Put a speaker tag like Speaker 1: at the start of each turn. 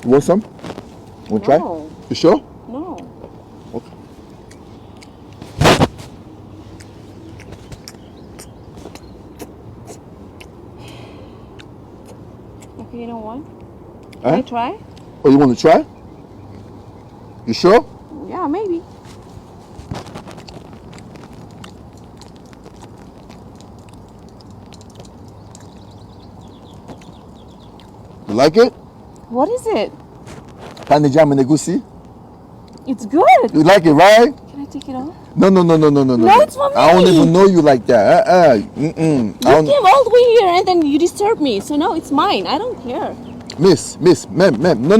Speaker 1: You want some? Want to try?
Speaker 2: No.
Speaker 1: You sure?
Speaker 2: No.
Speaker 1: Okay.
Speaker 2: Okay, you know what?
Speaker 1: Huh?
Speaker 2: Can I try?
Speaker 1: Oh, you want to try? You sure?
Speaker 2: Yeah, maybe.
Speaker 1: You like it?
Speaker 2: What is it?
Speaker 1: Pani jam and egusi.
Speaker 2: It's good.
Speaker 1: You like it, right?
Speaker 2: Can I take it off?
Speaker 1: No.
Speaker 2: No, it's for me.
Speaker 1: I don't even know you like that.
Speaker 2: You came all the way here and then you disturbed me. So now it's mine. I don't care.
Speaker 1: Miss, ma'am. No,